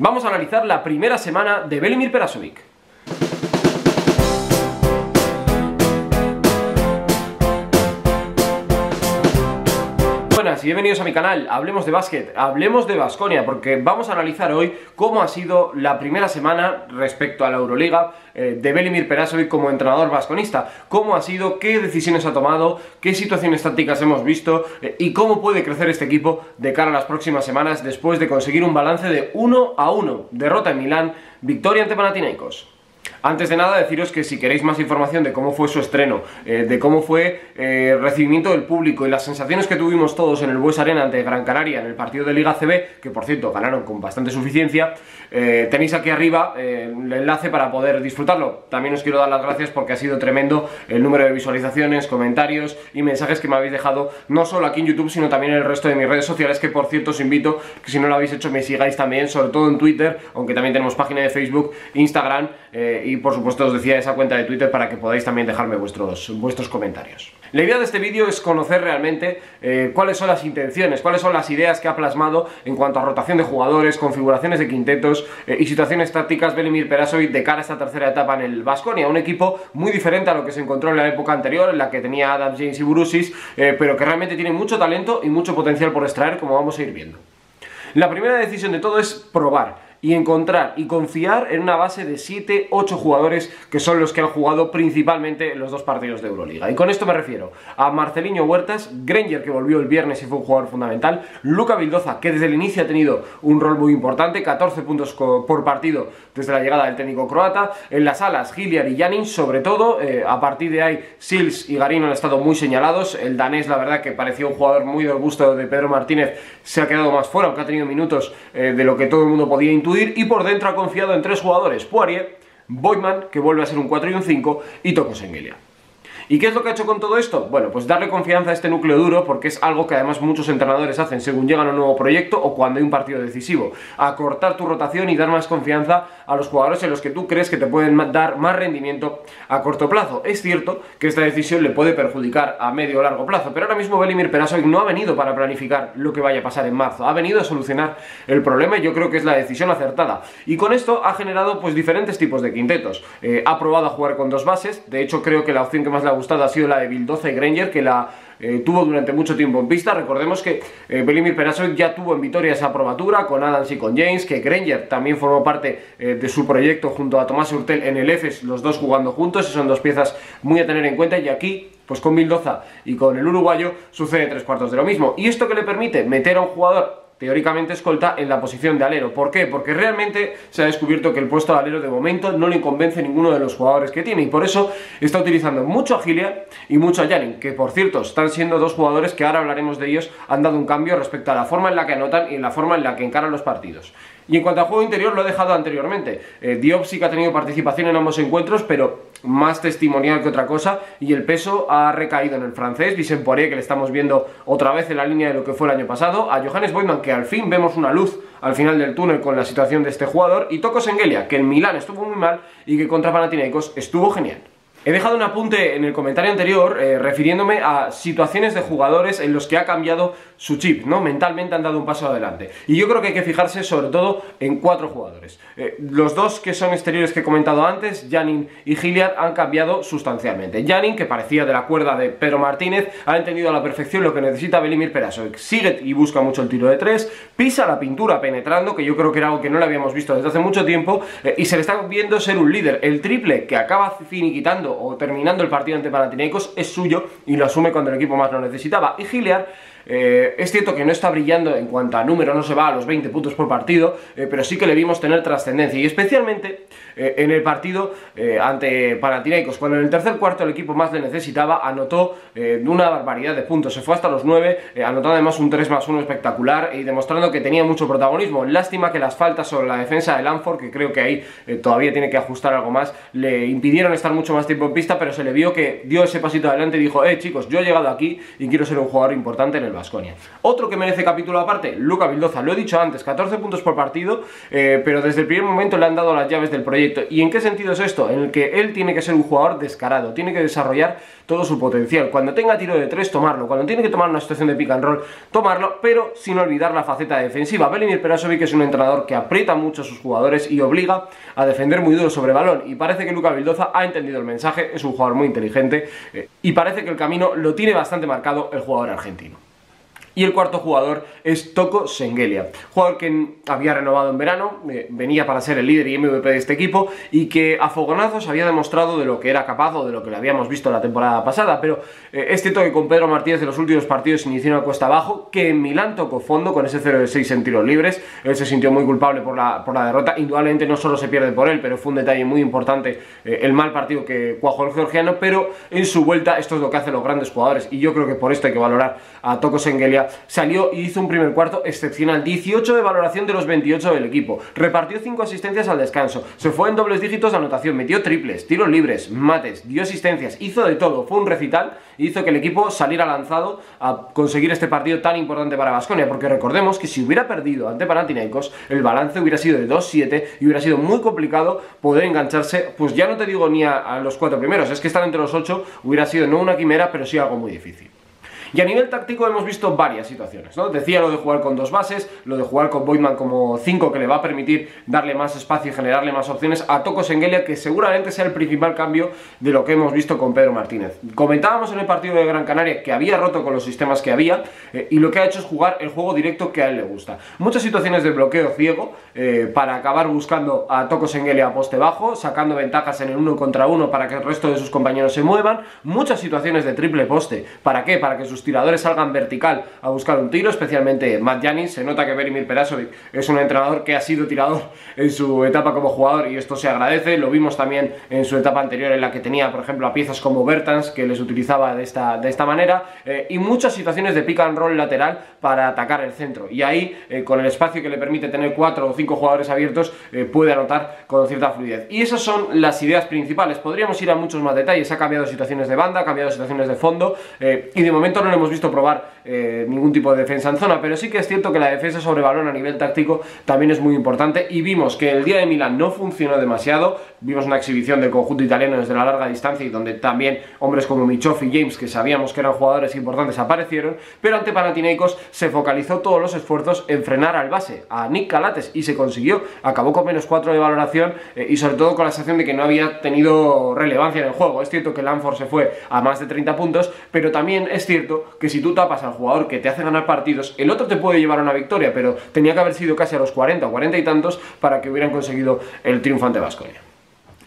Vamos a analizar la primera semana de Velimir Perasovic. Buenas y bienvenidos a mi canal. Hablemos de básquet, hablemos de Baskonia, porque vamos a analizar hoy cómo ha sido la primera semana respecto a la Euroliga de Velimir Perasovic como entrenador vasconista. Cómo ha sido, qué decisiones ha tomado, qué situaciones tácticas hemos visto y cómo puede crecer este equipo de cara a las próximas semanas después de conseguir un balance de 1-1. Derrota en Milán, victoria ante Panathinaikos. Antes de nada, deciros que si queréis más información de cómo fue su estreno, de cómo fue el recibimiento del público y las sensaciones que tuvimos todos en el Bues Arena ante Gran Canaria en el partido de Liga CB, que por cierto ganaron con bastante suficiencia, tenéis aquí arriba el enlace para poder disfrutarlo. También os quiero dar las gracias porque ha sido tremendo el número de visualizaciones, comentarios y mensajes que me habéis dejado, no solo aquí en YouTube, sino también en el resto de mis redes sociales, que por cierto os invito que si no lo habéis hecho me sigáis también, sobre todo en Twitter, aunque también tenemos página de Facebook, Instagram y por supuesto os decía esa cuenta de Twitter para que podáis también dejarme vuestros comentarios. La idea de este vídeo es conocer realmente cuáles son las intenciones, cuáles son las ideas que ha plasmado en cuanto a rotación de jugadores, configuraciones de quintetos y situaciones tácticas Velimir Perasovic de cara a esta tercera etapa en el Baskonia, un equipo muy diferente a lo que se encontró en la época anterior, en la que tenía Adams, James y Bourousis, pero que realmente tiene mucho talento y mucho potencial por extraer, como vamos a ir viendo. La primera decisión de todo es probar y encontrar y confiar en una base de 7-8 jugadores que son los que han jugado principalmente en los dos partidos de Euroliga. Y con esto me refiero a Marcelinho Huertas, Granger, que volvió el viernes y fue un jugador fundamental, Luka Vildoza, que desde el inicio ha tenido un rol muy importante, 14 puntos por partido desde la llegada del técnico croata. En las alas, Hilliard y Janin, sobre todo, a partir de ahí Sils y Garino han estado muy señalados. El danés, la verdad, que parecía un jugador muy del gusto de Pedro Martínez, se ha quedado más fuera, aunque ha tenido minutos de lo que todo el mundo podía intuir. Y por dentro ha confiado en tres jugadores: Poirier, Boyman, que vuelve a ser un 4 y un 5, y Toko Sengelia. ¿Y qué es lo que ha hecho con todo esto? Bueno, pues darle confianza a este núcleo duro, porque es algo que además muchos entrenadores hacen según llegan a un nuevo proyecto o cuando hay un partido decisivo: acortar tu rotación y dar más confianza a los jugadores en los que tú crees que te pueden dar más rendimiento a corto plazo. Es cierto que esta decisión le puede perjudicar a medio o largo plazo, pero ahora mismo Velimir Perasovic no ha venido para planificar lo que vaya a pasar en marzo, ha venido a solucionar el problema y yo creo que es la decisión acertada. Y con esto ha generado pues diferentes tipos de quintetos. Ha probado a jugar con dos bases, de hecho creo que la opción que más le ha gustado ha sido la de Vildoza y Granger, que la tuvo durante mucho tiempo en pista. Recordemos que Velimir Perasovic ya tuvo en Vitoria esa probatura con Adams y con James, que Granger también formó parte de su proyecto junto a Tomás Hurtel en el EFES, los dos jugando juntos, y son dos piezas muy a tener en cuenta. Y aquí, pues con Vildoza y con el uruguayo, sucede 3/4 de lo mismo. ¿Y esto qué le permite? Meter a un jugador teóricamente escolta en la posición de alero. ¿Por qué? Porque realmente se ha descubierto que el puesto de alero de momento no le convence a ninguno de los jugadores que tiene, y por eso está utilizando mucho a Hilliard y mucho a Janin, que por cierto están siendo dos jugadores que ahora hablaremos de ellos, han dado un cambio respecto a la forma en la que anotan y en la forma en la que encaran los partidos. Y en cuanto al juego interior, lo he dejado anteriormente. Diop sí que ha tenido participación en ambos encuentros, pero más testimonial que otra cosa, y el peso ha recaído en el francés Vicent Poirier, que le estamos viendo otra vez en la línea de lo que fue el año pasado, a Johannes Boyman, que al fin vemos una luz al final del túnel con la situación de este jugador, y Toko Sengelia, que en Milán estuvo muy mal y que contra Panathinaikos estuvo genial. He dejado un apunte en el comentario anterior refiriéndome a situaciones de jugadores en los que ha cambiado su chip, ¿no? Mentalmente han dado un paso adelante. Y yo creo que hay que fijarse sobre todo en 4 jugadores. Los dos que son exteriores que he comentado antes, Janin y Hilliard, han cambiado sustancialmente. Janin, que parecía de la cuerda de Pedro Martínez, ha entendido a la perfección lo que necesita Velimir Perasovic. Sigue y busca mucho el tiro de 3, pisa la pintura penetrando, que yo creo que era algo que no le habíamos visto desde hace mucho tiempo, y se le está viendo ser un líder. El triple que acaba finiquitando o terminando el partido ante Panathinaikos es suyo y lo asume cuando el equipo más lo necesitaba. Y Hilliard, es cierto que no está brillando en cuanto a número, no se va a los 20 puntos por partido, pero sí que le vimos tener trascendencia, y especialmente en el partido ante Panathinaikos, cuando en el tercer cuarto el equipo más le necesitaba, anotó una barbaridad de puntos, se fue hasta los 9, anotó además un 3+1 espectacular y demostrando que tenía mucho protagonismo. Lástima que las faltas sobre la defensa de Lanford, que creo que ahí todavía tiene que ajustar algo más, le impidieron estar mucho más tiempo en pista, pero se le vio que dio ese pasito adelante y dijo: chicos, yo he llegado aquí y quiero ser un jugador importante en el el Baskonia. Otro que merece capítulo aparte, Luka Vildoza, lo he dicho antes, 14 puntos por partido, pero desde el primer momento le han dado las llaves del proyecto. ¿Y en qué sentido es esto? En el que él tiene que ser un jugador descarado, tiene que desarrollar todo su potencial. Cuando tenga tiro de 3, tomarlo. Cuando tiene que tomar una situación de pick and roll, tomarlo, pero sin olvidar la faceta defensiva. Velimir Perasovic es un entrenador que aprieta mucho a sus jugadores y obliga a defender muy duro sobre balón, y parece que Luka Vildoza ha entendido el mensaje, es un jugador muy inteligente, y parece que el camino lo tiene bastante marcado el jugador argentino. Y el cuarto jugador es Toko Shengelia, jugador que había renovado en verano, venía para ser el líder y MVP de este equipo, y que a fogonazos había demostrado de lo que era capaz o de lo que le habíamos visto la temporada pasada. Pero es cierto que con Pedro Martínez en los últimos partidos inició una cuesta abajo, que en Milán tocó fondo con ese 0 de 6 en tiros libres. Él se sintió muy culpable por la derrota. Indudablemente no solo se pierde por él, pero fue un detalle muy importante el mal partido que cuajó el georgiano. Pero en su vuelta esto es lo que hacen los grandes jugadores, y yo creo que por esto hay que valorar a Toko Shengelia. Salió y hizo un primer cuarto excepcional, 18 de valoración de los 28 del equipo, repartió 5 asistencias al descanso, se fue en dobles dígitos de anotación, metió triples, tiros libres, mates, dio asistencias, hizo de todo, fue un recital y hizo que el equipo saliera lanzado a conseguir este partido tan importante para Baskonia, porque recordemos que si hubiera perdido ante Panathinaikos, el balance hubiera sido de 2-7 y hubiera sido muy complicado poder engancharse, pues ya no te digo ni a los 4 primeros, es que estar entre los 8 hubiera sido no una quimera, pero sí algo muy difícil. Y a nivel táctico hemos visto varias situaciones, ¿no? Decía lo de jugar con 2 bases, lo de jugar con Boydman como 5, que le va a permitir darle más espacio y generarle más opciones a Toko Shengelia, que seguramente sea el principal cambio de lo que hemos visto con Pedro Martínez. Comentábamos en el partido de Gran Canaria que había roto con los sistemas que había, y lo que ha hecho es jugar el juego directo que a él le gusta. Muchas situaciones de bloqueo ciego para acabar buscando a Toko Shengelia a poste bajo, sacando ventajas en el 1 contra 1 para que el resto de sus compañeros se muevan. Muchas situaciones de triple poste. ¿Para qué? Para que sus tiradores salgan vertical a buscar un tiro, especialmente Matt Giannis. Se nota que Velimir Perasovic es un entrenador que ha sido tirador en su etapa como jugador, y esto se agradece. Lo vimos también en su etapa anterior, en la que tenía, por ejemplo, a piezas como Bertans, que les utilizaba de esta manera, y muchas situaciones de pick and roll lateral para atacar el centro, y ahí, con el espacio que le permite tener 4 o 5 jugadores abiertos, puede anotar con cierta fluidez. Y esas son las ideas principales. Podríamos ir a muchos más detalles. Ha cambiado situaciones de banda, ha cambiado situaciones de fondo, y de momento no le hemos visto probar ningún tipo de defensa en zona, pero sí que es cierto que la defensa sobre balón a nivel táctico también es muy importante, y vimos que el día de Milán no funcionó demasiado. Vimos una exhibición del conjunto italiano desde la larga distancia, y donde también hombres como Michov y James, que sabíamos que eran jugadores importantes, aparecieron, pero ante Panathinaikos se focalizó todos los esfuerzos en frenar al base, a Nick Calates, y se consiguió. Acabó con -4 de valoración, y sobre todo con la sensación de que no había tenido relevancia en el juego. Es cierto que Lanford se fue a más de 30 puntos, pero también es cierto que si tú tapas al jugador que te hace ganar partidos, el otro te puede llevar a una victoria, pero tenía que haber sido casi a los 40 o 40 y tantos para que hubieran conseguido el triunfo ante Baskonia.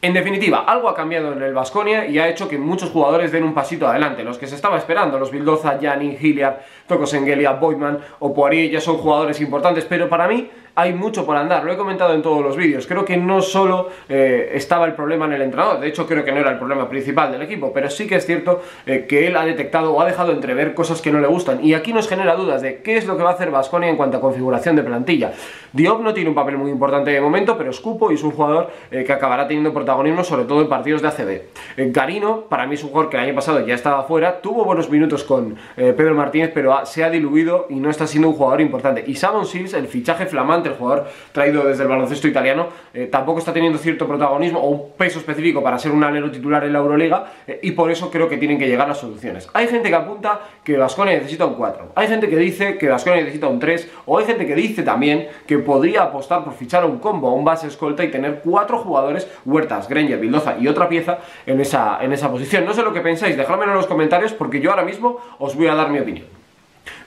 En definitiva, algo ha cambiado en el Baskonia y ha hecho que muchos jugadores den un pasito adelante. Los que se estaba esperando, los Vildoza, Gianni, Hilliard, Toko Shengelia, Boydman o Poirier, ya son jugadores importantes, pero para mí hay mucho por andar. Lo he comentado en todos los vídeos. Creo que no solo estaba el problema en el entrenador, de hecho creo que no era el problema principal del equipo, pero sí que es cierto que él ha detectado o ha dejado entrever cosas que no le gustan, y aquí nos genera dudas de qué es lo que va a hacer Baskonia en cuanto a configuración de plantilla. Diop no tiene un papel muy importante de momento, pero Scupo es un jugador que acabará teniendo protagonismo, sobre todo en partidos de ACB. Garino, para mí es un jugador que el año pasado ya estaba fuera, tuvo buenos minutos con Pedro Martínez, pero se ha diluido y no está siendo un jugador importante. Y Savon Sills, el fichaje flamante, el jugador traído desde el baloncesto italiano, tampoco está teniendo cierto protagonismo o un peso específico para ser un alero titular en la Euroliga, y por eso creo que tienen que llegar las soluciones. Hay gente que apunta que Baskonia necesita un 4, hay gente que dice que Baskonia necesita un 3, o hay gente que dice también que podría apostar por fichar un combo, un base escolta, y tener 4 jugadores, Huertas, Granger, Vildoza y otra pieza en esa posición. No sé lo que pensáis, dejadmelo en los comentarios, porque yo ahora mismo os voy a dar mi opinión.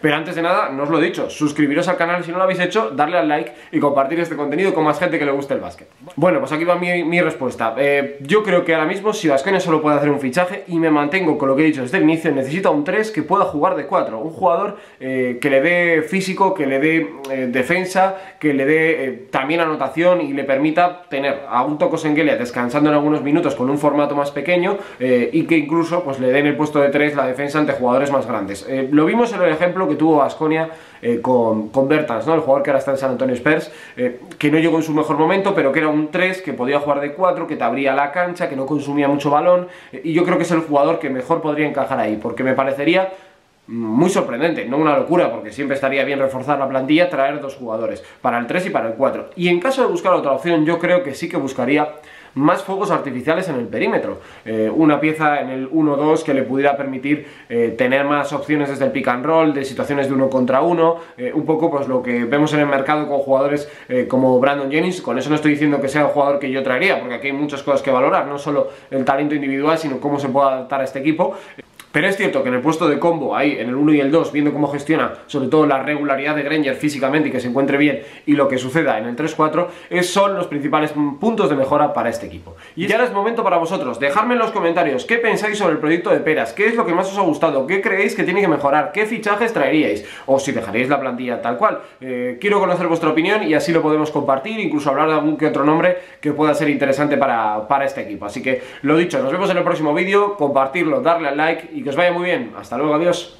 Pero antes de nada, no os lo he dicho, suscribiros al canal si no lo habéis hecho, darle al like y compartir este contenido con más gente que le guste el básquet. Bueno, pues aquí va mi respuesta. Yo creo que ahora mismo, si Baskonia solo puede hacer un fichaje, y me mantengo con lo que he dicho desde el inicio, necesita un 3 que pueda jugar de 4, un jugador que le dé físico, que le dé defensa, que le dé también anotación, y le permita tener a un Toko Shengelia descansando en algunos minutos con un formato más pequeño, y que incluso pues le den el puesto de 3 la defensa ante jugadores más grandes. Lo vimos en el ejemplo que tuvo Baskonia con Bertans, ¿no? El jugador que ahora está en San Antonio Spurs, que no llegó en su mejor momento, pero que era un 3 que podía jugar de 4, que te abría la cancha, que no consumía mucho balón, y yo creo que es el jugador que mejor podría encajar ahí, porque me parecería muy sorprendente, no una locura, porque siempre estaría bien reforzar la plantilla, traer 2 jugadores, para el 3 y para el 4. Y en caso de buscar otra opción, yo creo que sí que buscaría más fuegos artificiales en el perímetro, una pieza en el 1-2 que le pudiera permitir tener más opciones desde el pick and roll, de situaciones de 1 contra 1, un poco pues lo que vemos en el mercado con jugadores como Brandon Jennings. Con eso no estoy diciendo que sea el jugador que yo traería, porque aquí hay muchas cosas que valorar, no solo el talento individual, sino cómo se puede adaptar a este equipo. Pero es cierto que en el puesto de combo, ahí en el 1 y el 2, viendo cómo gestiona sobre todo la regularidad de Granger físicamente y que se encuentre bien, y lo que suceda en el 3-4, son los principales puntos de mejora para este equipo. Y ahora es momento para vosotros, dejadme en los comentarios qué pensáis sobre el proyecto de Peras, qué es lo que más os ha gustado, qué creéis que tiene que mejorar, qué fichajes traeríais, o si dejaríais la plantilla tal cual. Quiero conocer vuestra opinión y así lo podemos compartir, incluso hablar de algún que otro nombre que pueda ser interesante para este equipo. Así que, lo dicho, nos vemos en el próximo vídeo, compartirlo, darle al like y que os vaya muy bien. Hasta luego, adiós.